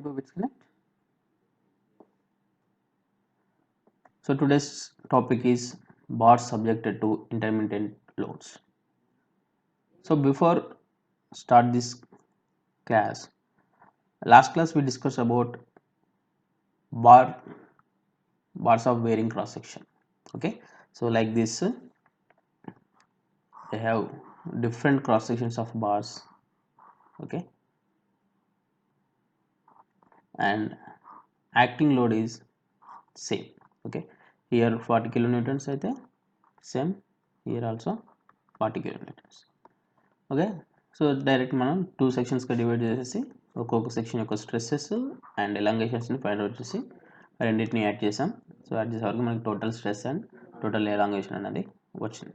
go with connect. So today's topic is bars subjected to intermittent loads. So before start this class, last class we discussed about bars of varying cross section. Okay, so like this, they have different cross sections of bars. Okay, and acting load is same. Okay, here 40 kilonewtons అయితే same, here also 40 kilonewtons. Okay, so direct మనం two సెక్షన్స్గా divide చేసేసి ఒక్కొక్క section యొక్క stresses and ఎలాంగేషన్స్ని find out చేసి రెండింటిని add చేసాం. సో యాడ్ చేసే వరకు మనకి total stress and total elongation అనేది వచ్చింది.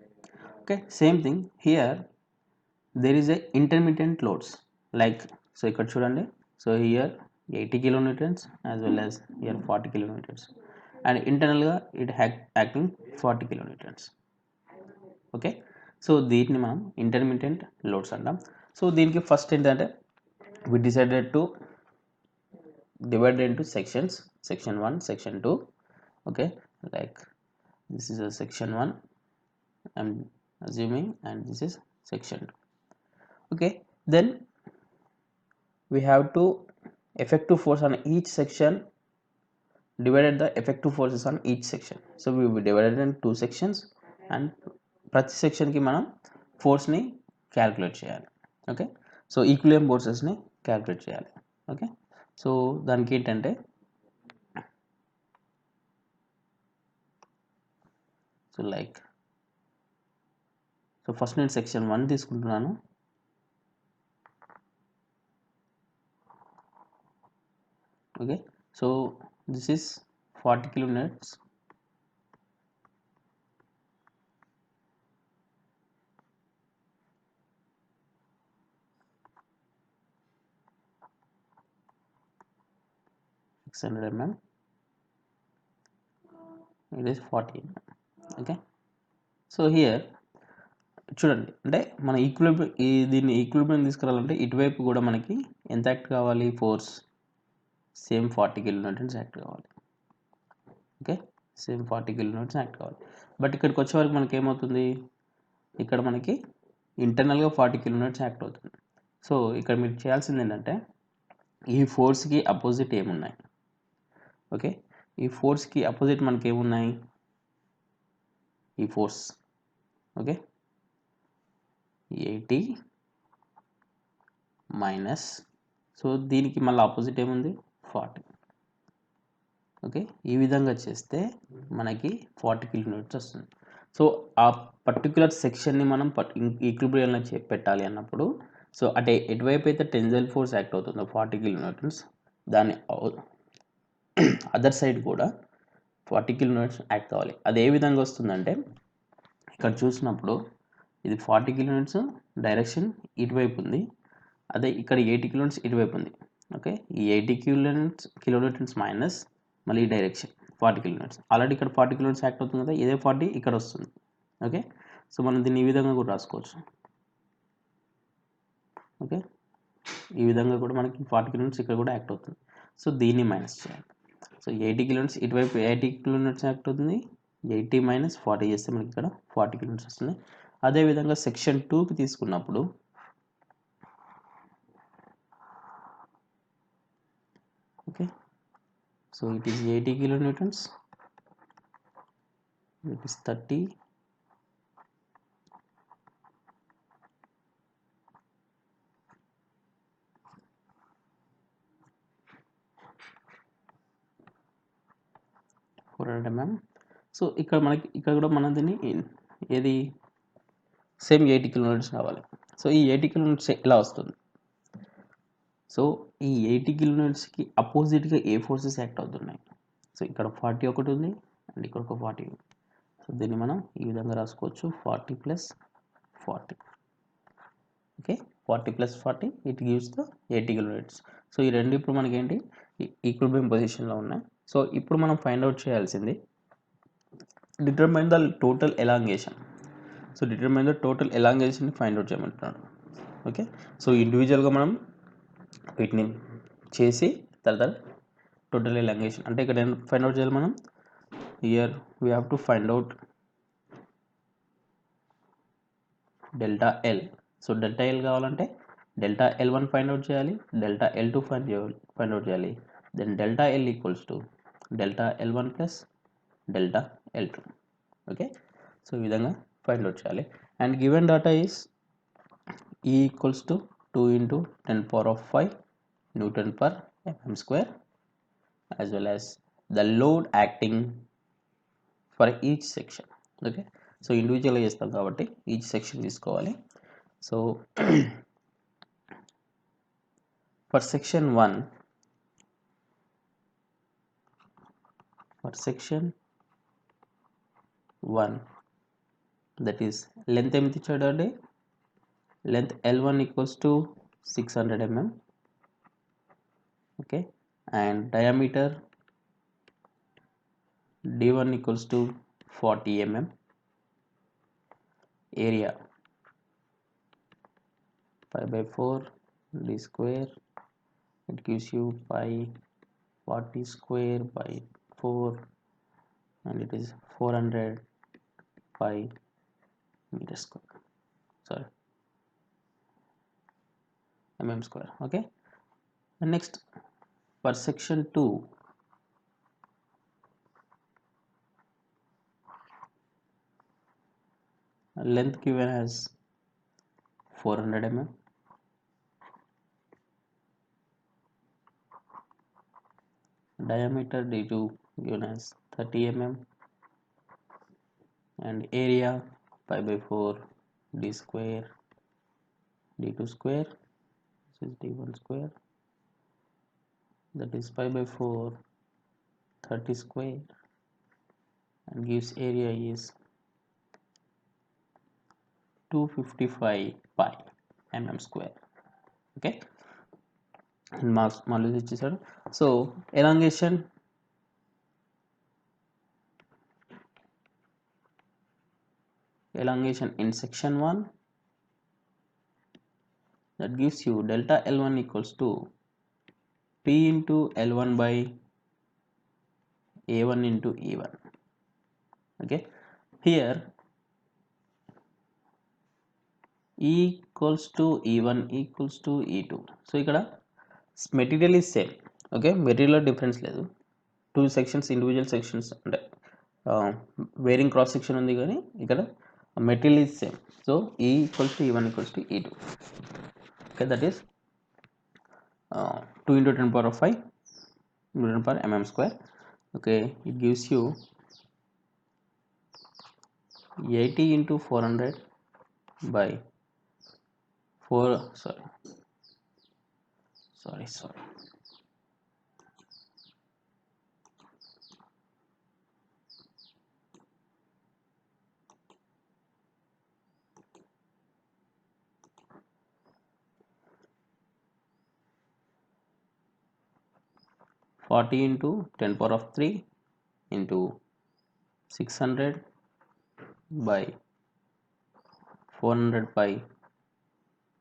Okay, same thing here there is a intermediate loads like, so ఇక్కడ చూడండి, so here 80 kilonewtons as well as here 40 kilonewtons and ఇంటర్నల్గా it acting 40 kilonewtons. Okay, so దీన్ని మనం ఇంటర్మీడియట్ లోడ్స్ అంటాం. So దీనికి first ఏంటంటే we decided to divide into sections, section 1, section 2. Okay, like this is a section 1 I'm assuming, and this is section 2. Okay, then we have to effective force on each section divided the effective forces on each section. So we will divided in two sections and ప్రతి సెక్షన్కి మనం ఫోర్స్ని calculate చేయాలి. Okay, so equilibrium ఫోర్సెస్ని calculate చేయాలి. Okay, so దానికి ఏంటంటే so like, so first నేను section 1 తీసుకుంటున్నాను. Okay, so this is 40 kilonewtons. mm, it is 40 mm. Okay, so here చూడండి, అంటే మన దీన్ని ఈక్విలిబ్రియం తీసుకురావాలంటే ఇటువైపు కూడా మనకి ఎంత యాక్ట్ కావాలి, ఫోర్స్ సేమ్ 40 kilonewtons యాక్ట్ కావాలి. ఓకే, సేమ్ 40 kilonewtons యాక్ట్ కావాలి. బట్ ఇక్కడికి వచ్చే వరకు మనకి ఏమవుతుంది, ఇక్కడ మనకి ఇంటర్నల్గా 40 kilonewtons యాక్ట్ అవుతుంది. సో ఇక్కడ మీరు చేయాల్సింది ఏంటంటే ఈ ఫోర్స్కి అపోజిట్ ఏమున్నాయి. ఓకే, ఈ ఫోర్స్కి అపోజిట్ మనకి ఏమున్నాయి, ఈ ఫోర్స్. ఓకే, 80 మైనస్, సో దీనికి మళ్ళీ ఆపోజిట్ ఏముంది, 40. ఓకే, ఈ విధంగా చేస్తే మనకి 40 kilonewtons వస్తుంది. సో ఆ పర్టికులర్ సెక్షన్ని మనం ఈక్విలిబ్రియంలో పెట్టాలి అన్నప్పుడు, సో అంటే ఎటువైపు అయితే టెన్సైల్ ఫోర్స్ యాక్ట్ అవుతుందో 40 kilonewtons, దాని అదర్ సైడ్ కూడా 40 kilonewtons యాక్ట్ కావాలి. అది ఏ విధంగా వస్తుందంటే ఇక్కడ చూసినప్పుడు ఇది 40 kilonewtons డైరెక్షన్ ఇటువైపు ఉంది, అదే ఇక్కడ 80 kilonewtons ఇటువైపు ఉంది. ఓకే, ఈ 80 kilonewtons మైనస్ మళ్ళీ ఈ డైరెక్షన్ 40 kilonewtons, ఆల్రెడీ ఇక్కడ 40 kilonewtons యాక్ట్ అవుతుంది కదా, ఇదే 40 ఇక్కడ వస్తుంది. ఓకే, సో మనం దీన్ని ఈ విధంగా కూడా రాసుకోవచ్చు. ఓకే, ఈ విధంగా కూడా మనకి 40 kilonewtons ఇక్కడ కూడా యాక్ట్ అవుతుంది. సో దీన్ని మైనస్ చేయాలి. సో 80 kilonewtons ఇటువైపు 80 kilonewtons యాక్ట్ అవుతుంది, 80 మైనస్ 40 చేస్తే మనకి ఇక్కడ 40 kilonewtons వస్తుంది. అదేవిధంగా సెక్షన్ 2కి తీసుకున్నప్పుడు okay, so it is 80 kilonewtons, it is 30 400 mm. So ఇక్కడ మనకి ఇక్కడ కూడా మన దీన్ని ఏది సేమ్ 80 kilonewtons కావాలి. సో ఈ 80 kilonewtons ఎలా వస్తుంది, సో ఈ 80 kilonewtonsకి అపోజిట్గా ఏ ఫోర్సెస్ యాక్ట్ అవుతున్నాయి. సో ఇక్కడ 40 ఒకటి ఉంది అండ్ ఇక్కడ ఒక 40 ఉంది. సో దీన్ని మనం ఈ విధంగా రాసుకోవచ్చు, 40 + 40. Okay, 40 + 40 it gives the 80 kilonewtons. So ఈ రెండు ఇప్పుడు మనకి ఏంటి, ఈక్విలిబ్రియం పొజిషన్లో ఉన్నాయి. సో ఇప్పుడు మనం ఫైండ్ అవుట్ చేయాల్సింది determine the total elongation. So determine the total ఎలాంగేషన్ని ఫైండ్ అవుట్ చేయమంటున్నాడు. ఓకే, సో ఇండివిజువల్గా మనం వీటిని చేసి తర్వాత టోటల్ ఎలాంగేషన్ అంటే ఇక్కడ ఫైండ్ అవుట్ చేయాలి మనం. Here we have to find out delta L. So delta L కావాలంటే డెల్టా L1 ఫైండ్ అవుట్ చేయాలి, డెల్టా L2 ఫైండ్ అవుట్ చేయాలి. Then delta L equals to delta L1 plus delta L2. Okay, so ఈ విధంగా find out చేయాలి. And given data is E equals to 2 into 10 power of 5 Newton per mm square, as well as the load acting for each section. Okay, so ఇండివిజువల్గా చేస్తాం కాబట్టి each section తీసుకోవాలి. So for section 1, that is length ఎంత ఇచ్చాడు అండి, length L1 equals to 600 mm. okay, and diameter D1 equals to 40 mm. area pi by 4 d square, it gives you pi 40 square by 4, and it is 400 pi meter square, sorry, mm square. Okay, and next for section 2, length given as 400 mm, diameter D2 given as 30 mm, and area pi by 4 d square D2 square, this is D1 square, that is pi by 4 30 square, and gives area is 255 pi mm square. Okay, and మాల్యూస్ ఇచ్చేసాడు. So elongation in section 1, that gives you delta L1 equals to P into L1 by A1 into E1. okay, here E equals to E1 equals to E2. So ఇక్కడ material is same. Okay, material difference లేదు. 2 sections individual sections అంటే varying cross section ఉంది, కానీ ఇక్కడ material is same. So E equals to E1 equals to E2. Okay, that is 2 into 10 power of 5 Newton per mm square. okay, it gives you 80 into 400 by 4, sorry 40 into 10 power of 3 into 600 by 400 pi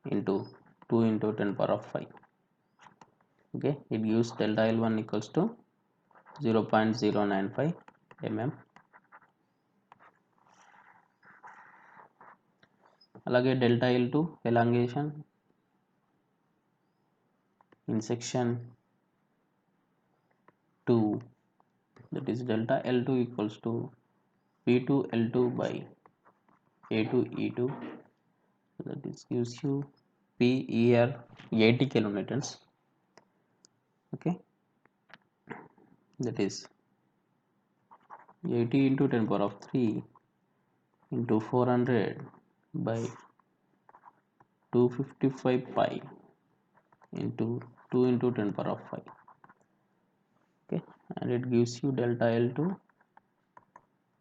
into 2 into 10 power of 5. okay, it gives delta L1 equals to 0.095 mm. అలాగే delta L2 elongation in section 2, that is delta L2 equals to P2 L2 by A2 E2, that is gives you PER 80 kilonewtons. okay, that is 80 into 10 power of 3 into 400 by 255 pi into 2 into 10 power of 5. okay, and it gives you delta L2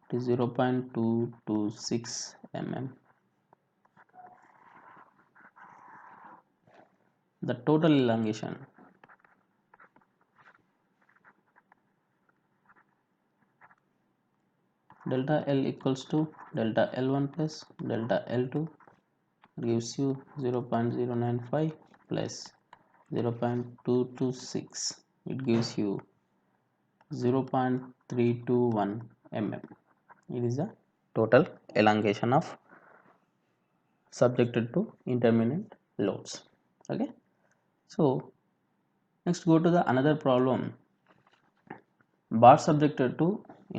to 0.226 mm. The total elongation delta L equals to delta L1 plus delta L2 gives you 0.095 plus 0.226 it gives you 0.321 mm. It is the total elongation of subjected to intermittent loads. Okay, so next go to the another problem. Bar subjected to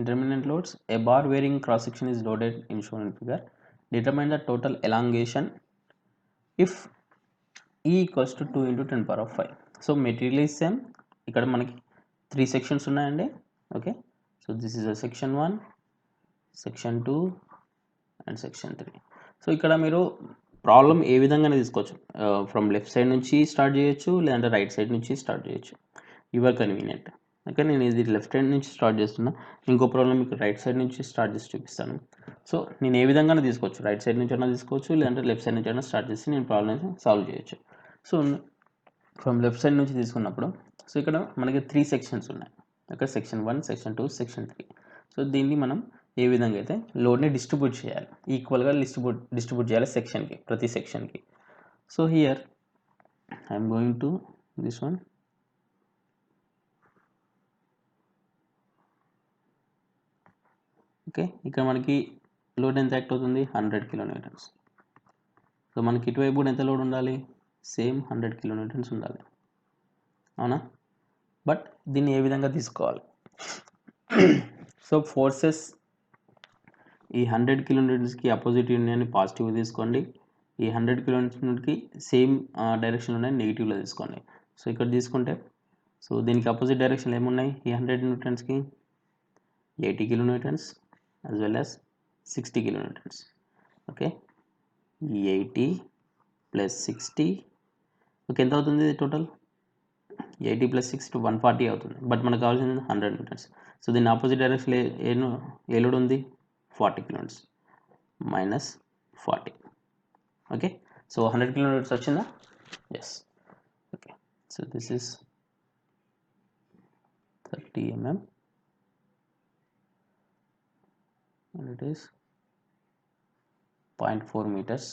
intermittent loads, a bar bearing cross section is loaded in shown in figure. Determine the total elongation if E equals to 2 into 10 power of 5. So material is same. ఇక్కడ మనకి 3 sections ఉన్నాయండి. Okay, so this is a section 1, section 2 and section 3. So ఇక్కడ మీరు problem ఏ విధంగానే తీసుకోవచ్చు. From left side నుంచి start చేయొచ్చు, లేదంటే రైట్ సైడ్ నుంచి స్టార్ట్ చేయొచ్చు, యువర్ కన్వీనియంట్. ఓకే, నేను ఇది లెఫ్ట్ సైడ్ నుంచి స్టార్ట్ చేస్తున్నా, ఇంకో ప్రాబ్లం మీకు రైట్ సైడ్ నుంచి స్టార్ట్ చేసి చూపిస్తాను. సో నేను ఏ విధంగానే తీసుకోవచ్చు, రైట్ సైడ్ నుంచి అయినా తీసుకోవచ్చు, లేదంటే లెఫ్ట్ సైడ్ నుంచి అయినా స్టార్ట్ చేసి నేను ప్రాబ్లమ్ సాల్వ్ చేయొచ్చు. సో ఫ్రమ్ లెఫ్ట్ సైడ్ నుంచి తీసుకున్నప్పుడు సో ఇక్కడ మనకి 3 సెక్షన్స్ ఉన్నాయి. Okay, section 1, section 2, section 3. So దీన్ని మనం ఏ విధంగా అయితే లోడ్ని డిస్ట్రిబ్యూట్ చేయాలి, ఈక్వల్గా డిస్ట్రిబ్యూట్ చేయాలి సెక్షన్కి, ప్రతి సెక్షన్కి. So here I'm going to this one. Okay, ఇక్కడ మనకి లోడ్ ఎంత యాక్ట్ అవుతుంది, 100 కిలోన్యూటన్స్. సో మనకి ఇటువైపు కూడా ఎంత లోడ్ ఉండాలి, సేమ్ 100 కిలోన్యూటన్స్ ఉండాలి, అవునా? బట్ దీన్ని ఏ విధంగా తీసుకోవాలి? సో ఫోర్సెస్ ఈ 100 కిలోన్యూటన్స్కి అపోజిట్ యూనియన్ని పాజిటివ్గా తీసుకోండి, ఈ 100 కిలోన్యూటన్కి సేమ్ డైరెక్షన్లోనే నెగిటివ్లో తీసుకోండి. సో ఇక్కడ తీసుకుంటే సో దీనికి అపోజిట్ డైరెక్షన్ ఏమున్నాయి, ఈ 100 న్యూటన్స్కి 80 kilonewtons as well as 60 kilonewtons. Okay, 80 plus 60, okay, ఎంత అవుతుంది టోటల్? 80 plus 60 140 అవుతుంది. బట్ మనకు కావాల్సింది 100 న్యూటన్స్. సో దీని ఆపోజిట్ డైరెక్షన్ ఏ లోడ్ ఉంది, 40 kilonewtons minus 40. Okay, so 100 kilonewtons వచ్చిందా? Yes. Okay, so this is 30 mm and it is 0.4 meters.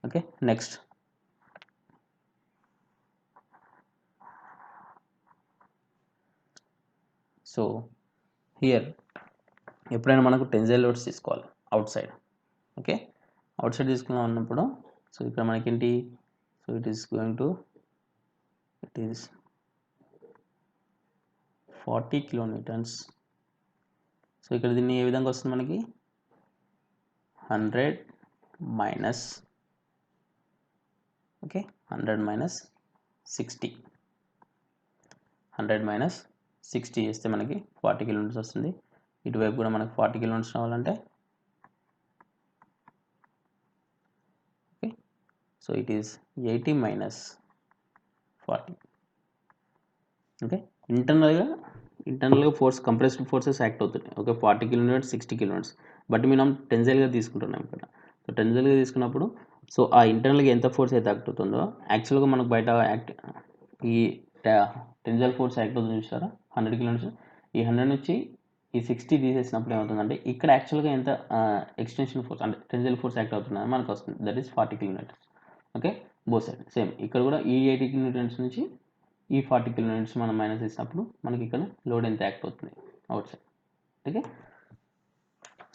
Okay, next. So here ఎప్పుడైనా మనకు టెన్సైల్ లోడ్స్ తీసుకోవాలి outside. Okay, outside తీసుకున్నాం అన్నప్పుడు so ఇక్కడ మనకేంటి, so it is 40 kilonewtons. So ఇక్కడ దీన్ని ఏ విధంగా వస్తుంది మనకి, 100 మైనస్, ఓకే, 100 మైనస్ 60, 100 మైనస్ 60 చేస్తే మనకి 40 కిలోమీటర్స్ వస్తుంది. ఇటువైపు కూడా మనకి 40 కిలోమీటర్స్ రావాలంటే okay, so it is 80 minus 40. Okay, ఇంటర్నల్గా ఫోర్స్, కంప్రెస్డ్ ఫోర్సెస్ యాక్ట్ అవుతున్నాయి. ఓకే, 40 కిలోమీటర్స్, 60 కిలోమీటర్స్, బట్ మనం టెన్సైల్గా తీసుకుంటున్నాం ఇక్కడ. సో టెన్సైల్గా తీసుకున్నప్పుడు సో ఆ ఇంటర్నల్గా ఎంత ఫోర్స్ అయితే యాక్ట్ అవుతుందో యాక్చువల్గా మనకు బయట ఈ టెన్సైల్ ఫోర్స్ యాక్ట్ అవుతుంది చూసారా, 100 కిలోమీటర్స్. ఈ 100 నుంచి ఈ 60 తీసేసినప్పుడు ఏమవుతుందంటే ఇక్కడ యాక్చువల్గా ఎంత ఎక్స్టెన్షన్ ఫోర్స్ అంటే టెన్సైల్ ఫోర్స్ యాక్ట్ అవుతుందని మనకు వస్తుంది, that is 40 kilometres. Okay, both side same. ఇక్కడ కూడా ఈ 80 కిలోమీటర్స్ నుంచి ఈ 40 కిలోమీటర్స్ మనం మైనస్ చేసినప్పుడు మనకి ఇక్కడ లోడ్ ఎంత యాక్ట్ అవుతుంది out side. Okay,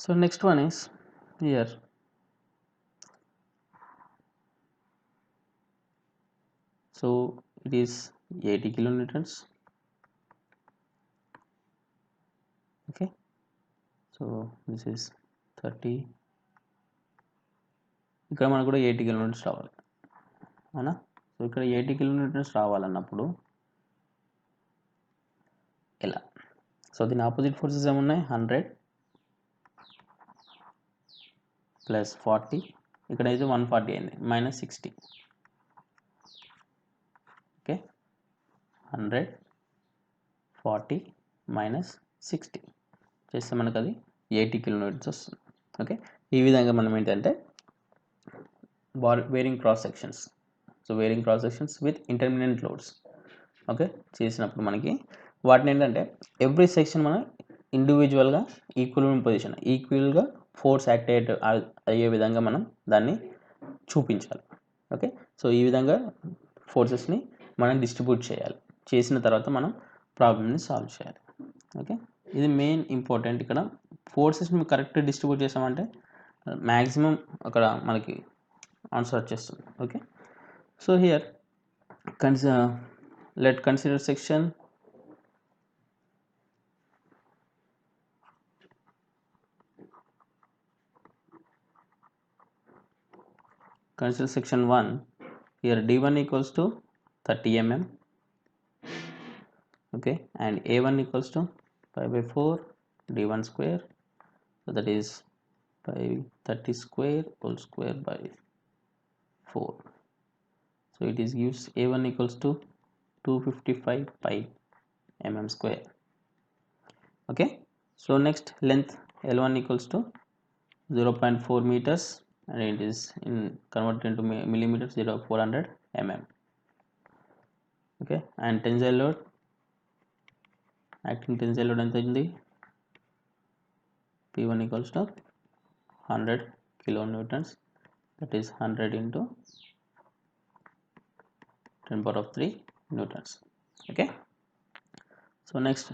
so next one is here. So it is 80 kilometres. Okay, so this is 30. ఇక్కడ మనకు కూడా 80 కిలోమీటర్స్ రావాలి, అవునా? సో ఇక్కడ 80 కిలోమీటర్స్ రావాలన్నప్పుడు ఎలా? సో దీని ఆపోజిట్ ఫోర్సెస్ ఏమున్నాయి, 100 ప్లస్ 40, ఇక్కడైతే 140 అయింది, మైనస్ 60. ఓకే, 100, 40 మైనస్ 60 చేస్తే మనకు అది 80 కిలోమీటర్స్ వస్తుంది. ఓకే, ఈ విధంగా మనం ఏంటంటే varying cross sections, so varying cross sections with intermediate loads okay చేసినప్పుడు మనకి వాటిని ఏంటంటే ఎవ్రీ సెక్షన్ మనం ఇండివిజువల్గా ఈక్వల్గా ఫోర్స్ యాక్ట్ అయ్యే విధంగా మనం దాన్ని చూపించాలి. ఓకే. సో ఈ విధంగా ఫోర్సెస్ని మనం డిస్ట్రిబ్యూట్ చేయాలి. చేసిన తర్వాత మనం ప్రాబ్లమ్ని సాల్వ్ చేయాలి. ఓకే. ఇది మెయిన్ ఇంపార్టెంట్. ఇక్కడ ఫోర్సెస్ని కరెక్ట్ డిస్ట్రిబ్యూట్ చేసామంటే మ్యాక్సిమం అక్కడ మనకి ఆన్సర్ వచ్చేస్తుంది. Okay. So here let consider section consider section 1. Here d1 equals to 30 mm, okay, and a1 equals to pi by 4 d1 square, so that is pi 30 square whole square by 4. So it is gives a1 equals to 255 pi mm square. Okay. So next length L1 equals to 0.4 meters, and it is in converted into millimeters 400 mm. Okay. And tensile load, acting tensile load ఎంత ఉంది? P1 equals to 100 kilonewtons, that is 100 into 10 power of 3 newtons. Okay. So next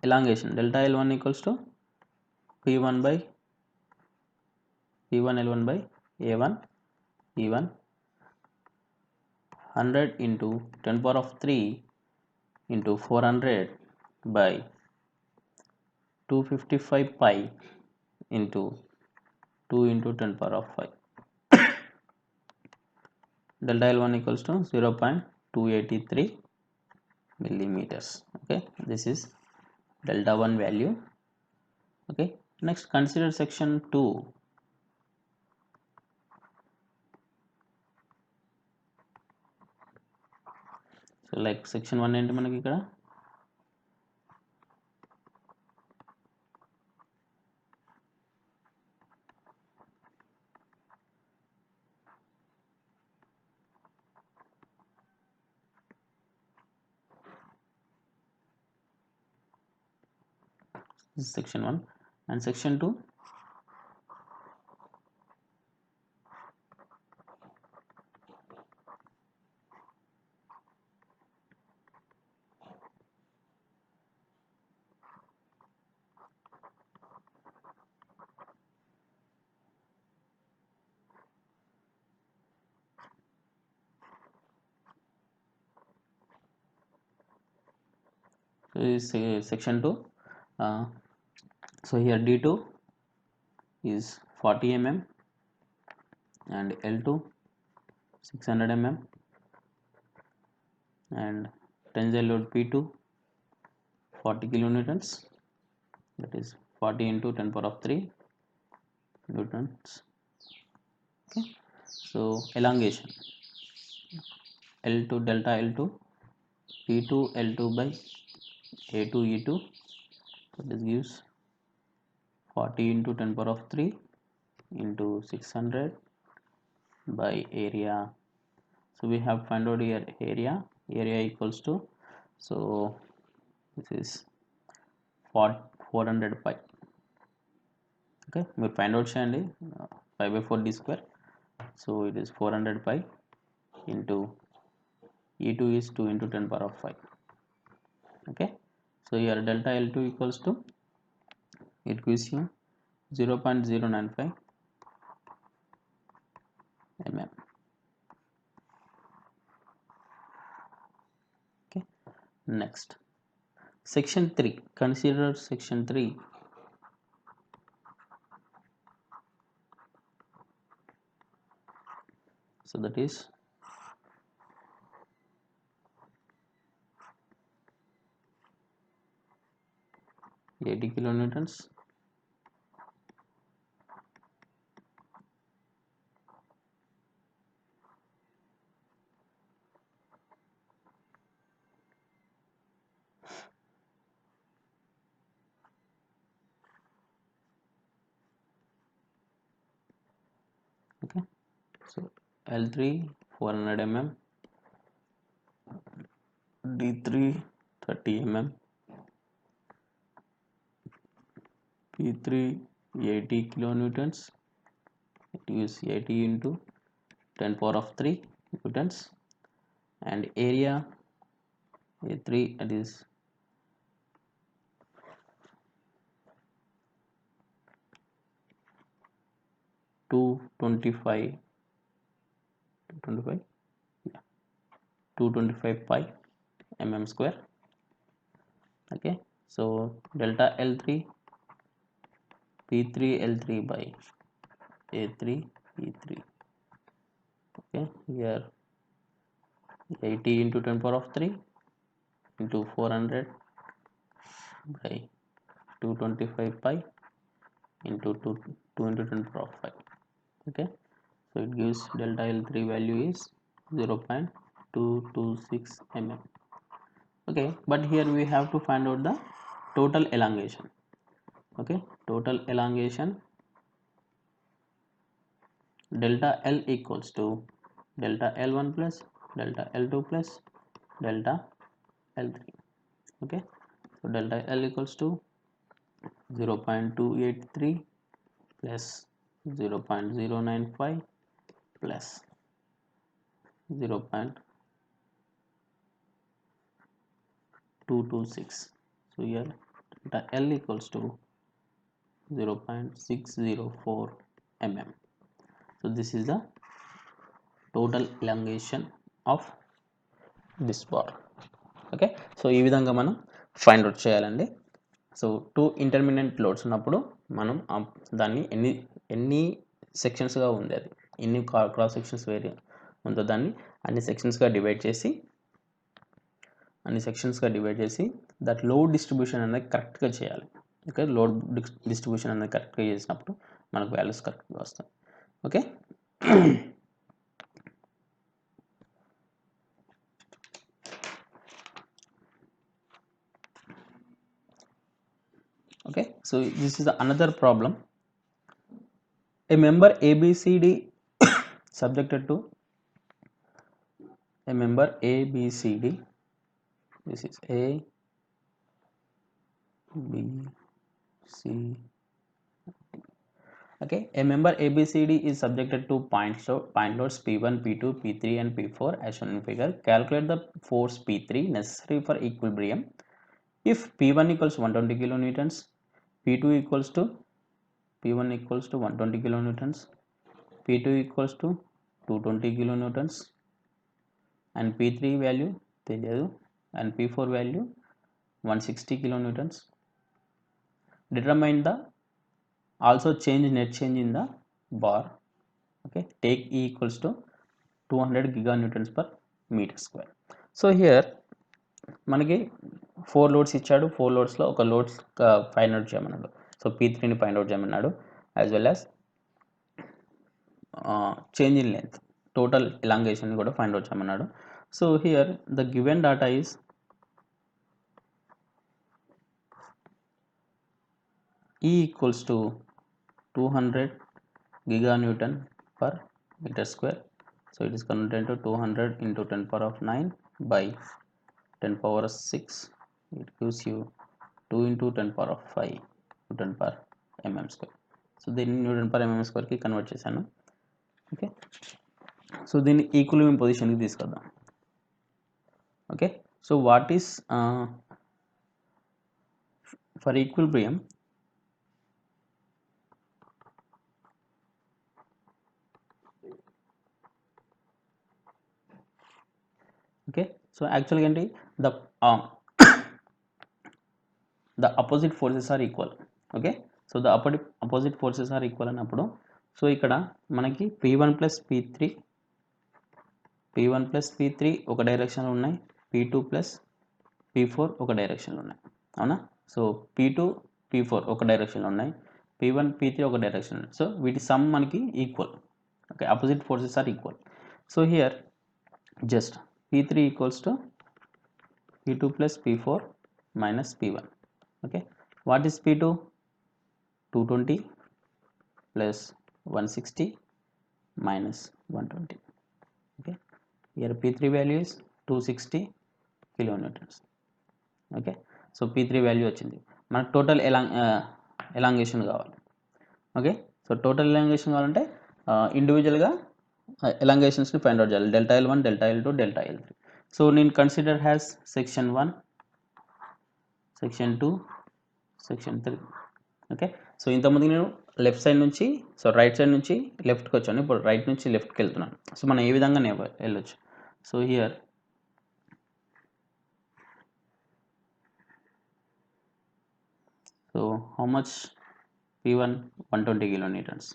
elongation, delta L1 equals to P1 by P1 L1 by A1 E1, 100 into 10 power of 3 into 400 by 255 pi into 2 into 10 power of 5. Delta L1 equals to 0.283 millimeters. Okay, this is delta 1 value. Okay, next consider section 2. So like section 1 ఏంటి మనకి ఇక్కడ this is section 1 and section 2. So this is section 2. So here D2 is 40 mm and L2 600 mm and tensile load P2 40 kilonewtons, that is 40 into 10 power of 3 newtons. Okay. So elongation L2 delta L2 P2 L2 by A2 E2, so this gives 40 into 10 power of 3 into 600 by area. So we have find out here area equals to, so this is 400 pi. Okay, we find out చేయండి pi by 4 d square, so it is 400 pi into E2 is 2 into 10 power of 5. Okay, so here delta L2 equals to, it gives you 0.095 mm. Okay, next section 3, consider section 3. So that is 80 kilonewtons okay. So L3 400 mm, D3 30 mm, P3 80 kilonewtons, it is 80 into 10 power of 3 newtons, and area A3 it is 225 pi mm square. Okay, so delta L3 P3 L3 by A3 P3. Okay, here 80 into 10 power of 3 into 400 by 225 pi into 2 into 10 power of 5. Okay, so it gives delta L3 value is 0.226 mm. Okay, but here we have to find out the total elongation. Okay, total elongation delta L equals to delta L1 plus delta L2 plus delta L3. Okay, so delta L equals to 0.283 plus 0.095 plus 0.226. So here delta L equals to 0.604 mm. So this is the total elongation of this bar. Okay, so ఈ విధంగా మనం find out చేయాలండి. So 2 intermediate loads ఉన్నప్పుడు మనం దాన్ని ఎన్ని సెక్షన్స్గా ఉంది, అది ఎన్ని క్రాస్ సెక్షన్స్ వేరే ఉందో దాన్ని అన్ని సెక్షన్స్గా డివైడ్ చేసి దట్ లోడ్ డిస్ట్రిబ్యూషన్ అనేది కరెక్ట్గా చేయాలి. ఓకే, లోడ్ డిస్ట్రిబ్యూషన్ అనేది కరెక్ట్గా చేసినప్పుడు మనకు వాల్యూస్ కరెక్ట్గా వస్తాయి. Okay, okay, so this is another problem. A member ABCD subjected to a member ABCD, this is A B C. Okay, a member ABCD is subjected to point loads P1 P2 P3 and P4 as shown in figure. Calculate the force P3 necessary for equilibrium if P1 equals 120 kilonewtons, P1 equals to 120 kilonewtons, P2 equals to 220 kilonewtons, and P3 value తెలియదు, and P4 value 160 kilonewtons. Determine the also net change in the bar. Okay, take E equals to 200 giganewtons per meter square. So here మనకి 4 loads ఇచ్చాడు, 4 లోడ్స్లో ఒక loads find out చేయమన్నాడు. So P3ని find out చేయమన్నాడు, as well as change in length, total elongation కూడా find out చేయమన్నాడు. So here the given data is E equals to 200 giganewton per meter square. So it is converted to 200 into 10 power of 9 by 10 power of 6. It gives you 2 into 10 power of 5 Newton per mm square. So దీన్ని Newton per mm square కి convert చేశాను. Okay, so దీన్ని equilibrium పొజిషన్కి తీసుకొద్దాం. Okay, so what is for equilibrium okay, so యాక్చువల్గా ఏంటి the opposite forces are equal. Okay, so the opposite forces are equal అన్నప్పుడు so ఇక్కడ మనకి P1 plus P3 ఒక డైరెక్షన్లో ఉన్నాయి, P2 plus P4 ఒక డైరెక్షన్లో ఉన్నాయి, అవునా? సో P2 P4 ఒక డైరెక్షన్లో ఉన్నాయి, P1 P3 ఒక డైరెక్షన్ ఉన్నాయి. సో వీటి సమ్ మనకి equal. Okay, opposite forces are equal. So here just P3 equals to P2 plus P4 minus P1. Okay, what is P2? 220 plus 160 minus 120. Okay, here P3 value is 260 kilonewtons. Okay, so P3 value వచ్చింది. మనకు total elongation కావాలి. Okay, so total elongation కావాలంటే ఇండివిజువల్గా ఎలాంగేషన్స్ని find out చేయాలి, delta L1, delta L2, delta L3. So నేను consider has section 1, section 2, section 3. Okay, so ఇంతకుముందు నేను లెఫ్ట్ సైడ్ నుంచి, సో రైట్ సైడ్ నుంచి లెఫ్ట్కి వచ్చాను, ఇప్పుడు రైట్ నుంచి లెఫ్ట్కి వెళ్తున్నాను. సో మనం ఏ విధంగా వెళ్ళొచ్చు. So here so how much P1 120 kilonewtons.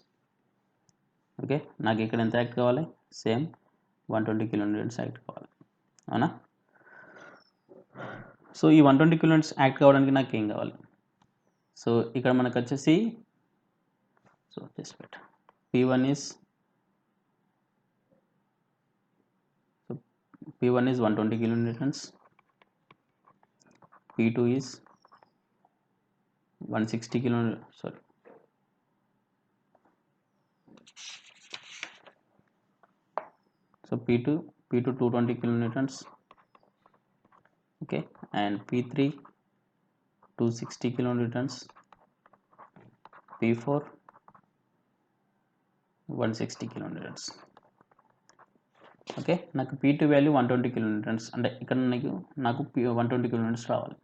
Okay, నాకు ఇక్కడ ఎంత యాక్ట్ కావాలి, సేమ్ 120 కిలోన్యూటన్స్ యాక్ట్ కావాలి, అవునా. సో ఈ 120 కిలోన్యూటన్స్ యాక్ట్ కావడానికి నాకు ఏం కావాలి, సో ఇక్కడ మనకు వచ్చేసి so just wait, P1 is so P1 is 120 kilonewtons, P2 is 160 kilo, sorry, so P2 220 kilonewtons, okay, and P3 260 kilonewtons, P4 160 kilonewtons. Okay, నాకు P2 వాల్యూ 120 కిలోన్యూటన్స్, అంటే ఇక్కడ నాకు 120 కిలోన్యూటన్స్ రావాలి.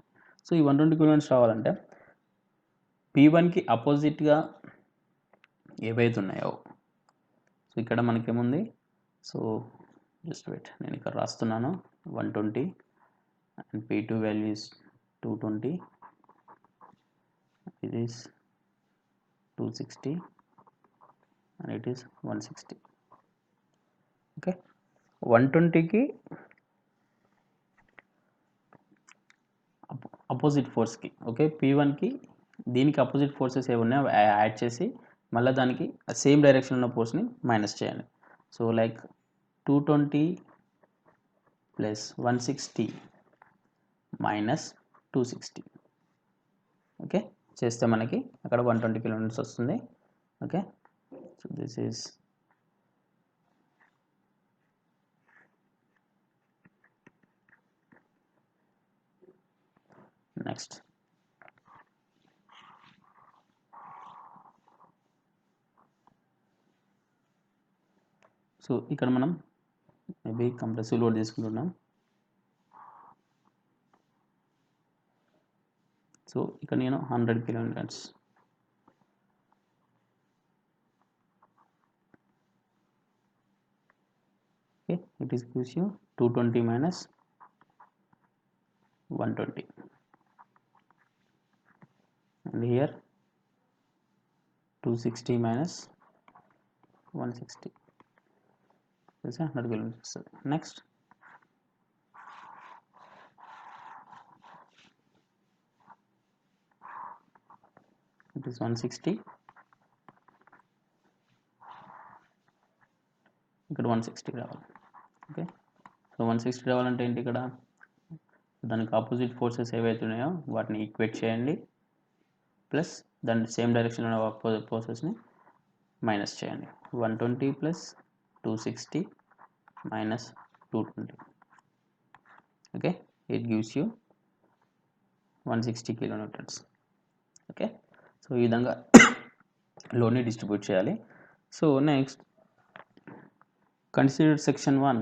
సో ఈ 120 కిలోన్యూటన్స్ రావాలంటే P1కి అపోజిట్గా ఏవైతే ఉన్నాయో, సో ఇక్కడ మనకేముంది, సో జస్ట్ వెయిట్, నేను ఇక్కడ రాస్తున్నాను 120 and P2 value is 220, it is 260 and it is 160. Okay, 120కి అపోజిట్ ఫోర్స్కి, ఓకే, P1కి దీనికి అపోజిట్ ఫోర్సెస్ ఏమి ఉన్నాయో యాడ్ చేసి మళ్ళీ దానికి సేమ్ డైరెక్షన్ ఉన్న ఫోర్స్ని మైనస్ చేయండి. So like 220 plus 160 minus 260. Okay, చేస్తే మనకి అక్కడ 120 కిలోమీటర్స్ వస్తుంది. Okay, so this is next. So ఇక్కడ మనం మేబీ కంప్రెసివ్ లోడ్ తీసుకుంటున్నాం. సో ఇక్కడ నేను 100 kilometres, okay, it is gives you 220 minus 120 and here 260 minus 160, this is 100 kilometers. Next, it is 160, ఇక్కడ 160 రావాలి. ఓకే, సో 160 రావాలంటే ఏంటి, ఇక్కడ దానికి ఆపోజిట్ ఫోర్సెస్ ఏవైతే ఉన్నాయో వాటిని ఈక్వేట్ చేయండి, ప్లస్ దాని సేమ్ డైరెక్షన్లో ఉన్న ఆపోజిట్ ఫోర్సెస్ని మైనస్ చేయండి. 120 plus 260 minus 220, okay, it gives you 160 kilonewtons. Okay, so ఈ విధంగా లోడ్ని డిస్ట్రిబ్యూట్ చేయాలి. So next, consider section 1.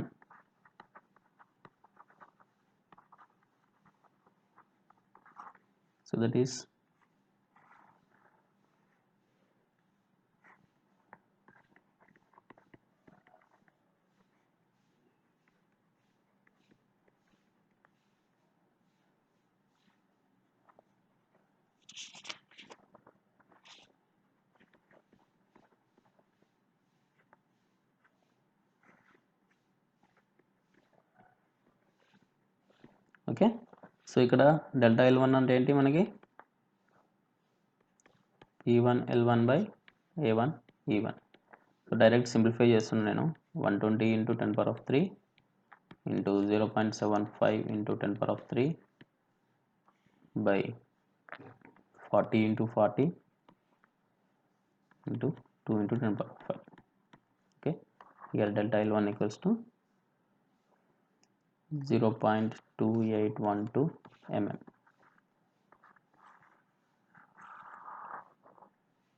So that is okay. So ఇక్కడ డెల్టా L1 అంటే ఏంటి మనకి, P1 L1 by A1 E1. So direct simplify చేస్తున్నాను నేను, 120 into 10 power of 3 into 0.75 into 10 power of 3 by 40 into 40 into 2 into 10 power of 5. Okay, here delta L1 equals to 0.2812 mm.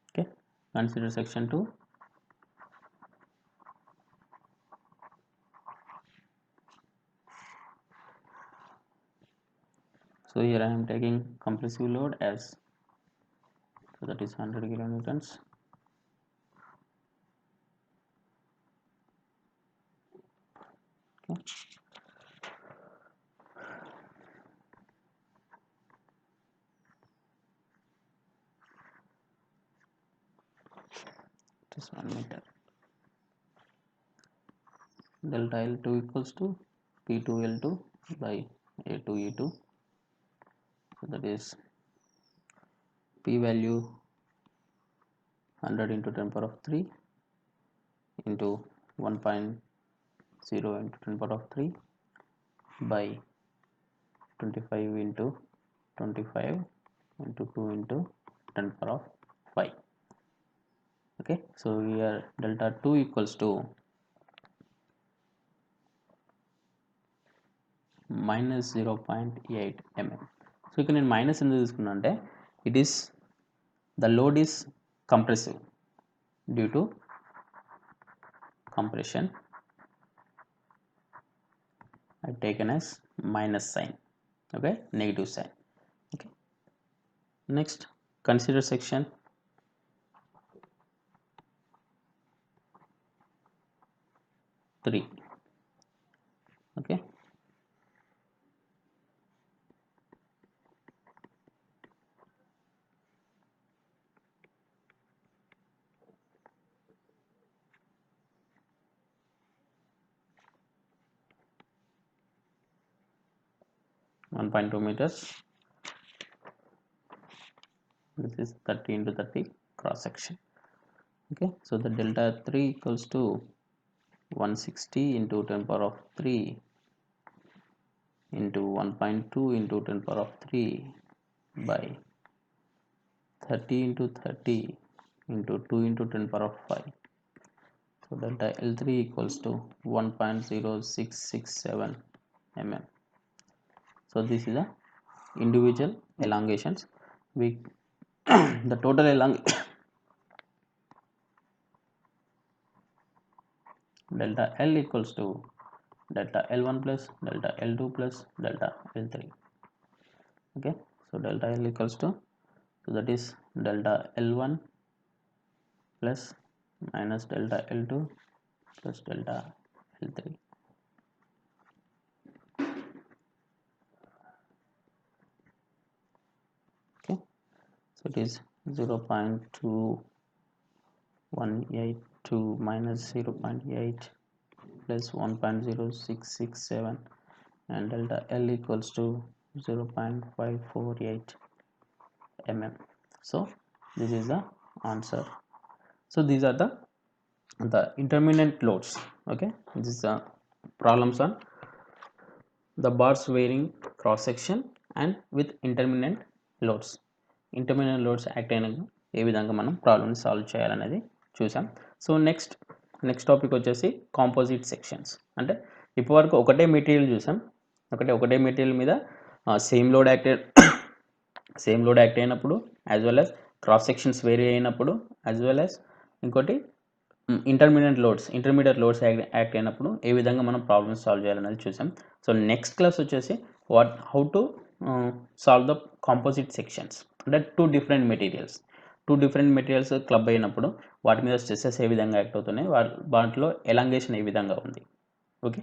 Okay, consider section 2. So here I am taking compressive load as, so that is 100 kilonewtons. Okay. It is 1 meter. Delta L2 equals to P2L2 by A2E2. So that is P value 100 into 10 power of 3 into 1.0 into 10 power of 3 by 25 into 25 into 2 into 10 power of 5. Okay, so here delta 2 equals to minus 0.8 mm. So ఇక్కడ నేను minus ఎందుకు తీసుకున్నా అంటే it is the load is compressive due to compression. I taken as minus sign, okay, negative sign. Okay, next consider section 3. Okay, (1.2 meters). This is 30 into 30 cross section. Okay, so the delta 3 equals to 160 into 10 power of 3 into 1.2 into 10 power of 3 by 30 into 30 into 2 into 10 power of 5. So delta L3 equals to 1.0667 mm. So this is the individual elongations. We the total delta L equals to delta L1 plus delta L2 plus delta L3. Okay, so delta L equals to, so that is delta L1 plus minus delta L2 plus delta L3. Okay, so it is 0.2182 minus 0.8 plus 1.0667 and delta L equals to 0.548 mm. So this is the answer. So these are the intermittent loads. Okay, this is the problems on the bars varying cross section and with intermittent loads. Intermittent loads act అయినాక ఏ విధంగా మనం ప్రాబ్లమ్ని solve చేయాలనేది చూసాం. So next topic వచ్చేసి composite sections. అంటే ఇప్పటివరకు ఒకటే మెటీరియల్ చూసాం, ఒకటే మెటీరియల్ మీద సేమ్ లోడ్ యాక్ట్ అయినప్పుడు as well as cross sections vary అయినప్పుడు యాజ్ వెల్ యాజ్ ఇంకోటి ఇంటర్మీడియట్ లోడ్స్ యాక్ట్ అయినప్పుడు ఏ విధంగా మనం ప్రాబ్లమ్స్ సాల్వ్ చేయాలనేది చూసాం. సో నెక్స్ట్ క్లాస్ వచ్చేసి how to solve the composite sections. అంటే టూ డిఫరెంట్ మెటీరియల్స్ క్లబ్ అయినప్పుడు వాటి మీద స్ట్రెస్సెస్ ఏ విధంగా యాక్ట్ అవుతున్నాయి, వాటిలో ఎలాంగేషన్ ఏ విధంగా ఉంది. ఓకే.